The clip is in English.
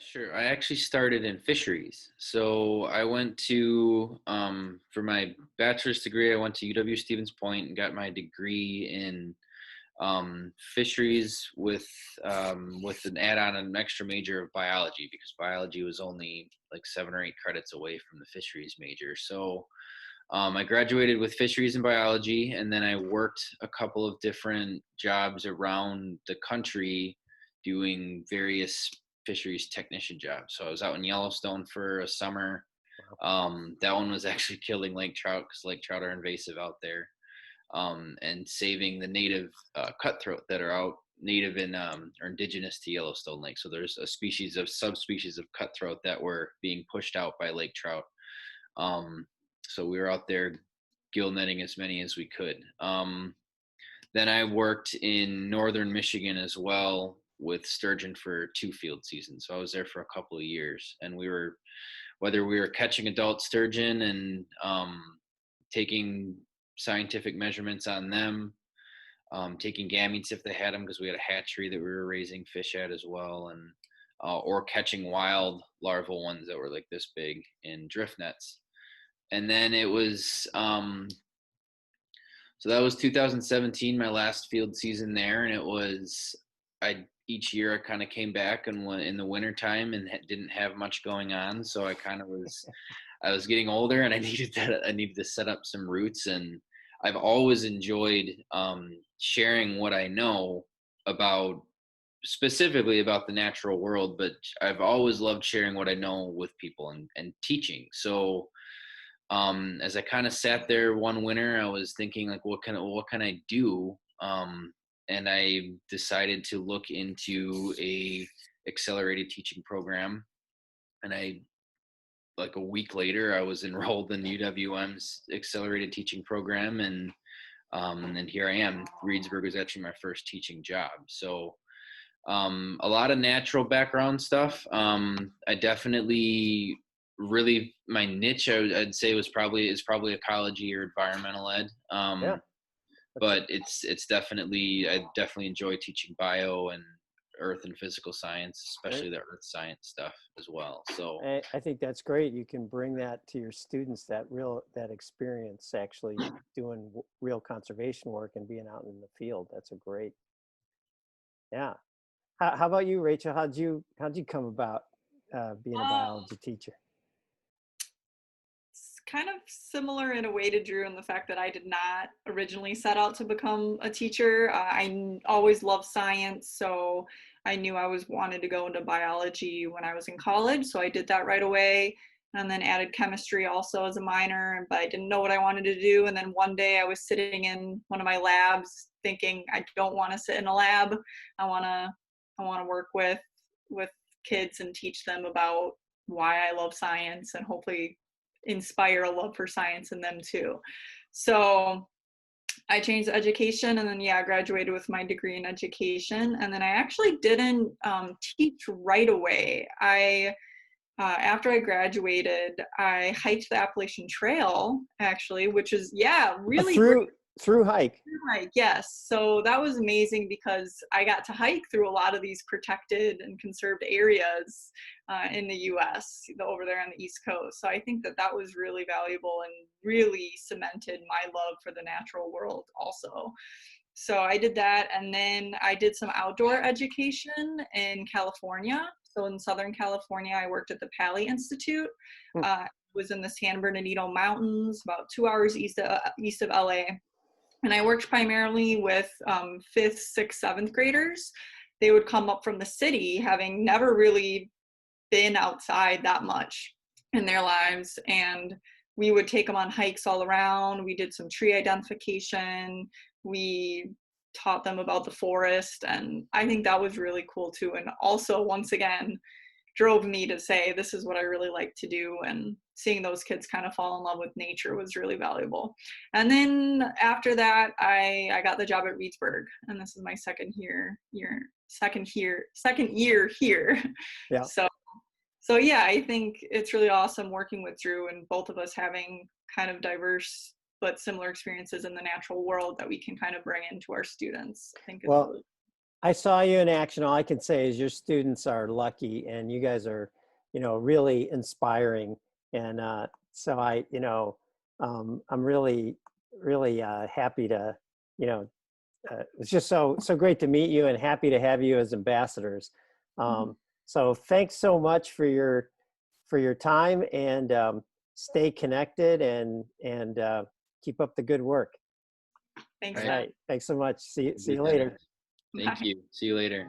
Sure. I actually started in fisheries. So I went to, for my bachelor's degree, I went to UW Stevens Point and got my degree in fisheries with an add-on, an extra major of biology, because biology was only like 7 or 8 credits away from the fisheries major. So I graduated with fisheries and biology, and then I worked a couple of different jobs around the country doing various fisheries technician jobs. So I was out in Yellowstone for a summer. That one was actually killing lake trout because lake trout are invasive out there, and saving the native cutthroat that are out native in or indigenous to Yellowstone Lake. So there's a species of subspecies of cutthroat that were being pushed out by lake trout. Um, so we were out there gill netting as many as we could. Then I worked in northern Michigan as well with sturgeon for 2 field seasons. So I was there for a couple of years, and whether we were catching adult sturgeon and taking scientific measurements on them, taking gametes if they had them, because we had a hatchery that we were raising fish at as well, and or catching wild larval ones that were like this big in drift nets. And then it was so that was 2017, my last field season there, and it was I each year I kind of came back and went in the winter time and didn't have much going on, so I was getting older and I needed to set up some roots, and I've always enjoyed sharing what I know about specifically about the natural world, but I've always loved sharing what I know with people and teaching. So as I kind of sat there one winter, I was thinking like, what can I do? And I decided to look into a accelerated teaching program. And like a week later, I was enrolled in UWM's accelerated teaching program, and here I am. Reedsburg was actually my first teaching job. So a lot of natural background stuff. I definitely really my niche I'd say is probably ecology or environmental ed. Yeah. But it's definitely I definitely enjoy teaching bio and earth and physical science, Right. especially the earth science stuff as well. So I think that's great. You can bring that to your students, that experience actually doing real conservation work and being out in the field. That's a great, yeah. How about you, Rachel? How'd you come about being a Um, biology teacher? it's kind of similar in a way to Drew in the fact that I did not originally set out to become a teacher. Always loved science, so I knew I was wanted to go into biology when I was in college, so I did that right away. And then added chemistry also as a minor, but I didn't know what I wanted to do. And then one day I was sitting in one of my labs thinking, I don't want to sit in a lab. I want to work with kids and teach them about why I love science and hopefully inspire a love for science in them too. So I changed education, and then I graduated with my degree in education. And then I actually didn't teach right away. I After I graduated, I hiked the Appalachian Trail, actually, which is A really great. through hike. Hike, yes. So that was amazing because I got to hike through a lot of these protected and conserved areas in the US, over there on the East Coast. So I think that that was really valuable and really cemented my love for the natural world also. So I did that, and then I did some outdoor education in California. So in Southern California, I worked at the Pali Institute. Hmm. Was in the San Bernardino Mountains, about 2 hours east of LA. And I worked primarily with fifth, sixth, seventh graders. They would come up from the city, having never really been outside that much in their lives. And we would take them on hikes all around. We did some tree identification. We taught them about the forest. And I think that was really cool too. And also, once again, drove me to say, this is what I really like to do. And seeing those kids kind of fall in love with nature was really valuable. And then after that, I got the job at Reedsburg, and this is my second year here. Yeah. So yeah, I think it's really awesome working with Drew and both of us having kind of diverse but similar experiences in the natural world that we can kind of bring into our students. I think it's Well, really I saw you in action. All I can say is your students are lucky, and you guys are, really inspiring. And so I'm really, really happy to, you know, it's just so great to meet you, and happy to have you as ambassadors. So thanks so much for your time, and stay connected, and keep up the good work. Thanks, All Matt. right. Thanks so much. See you Good later. Thank Bye. you. See you later.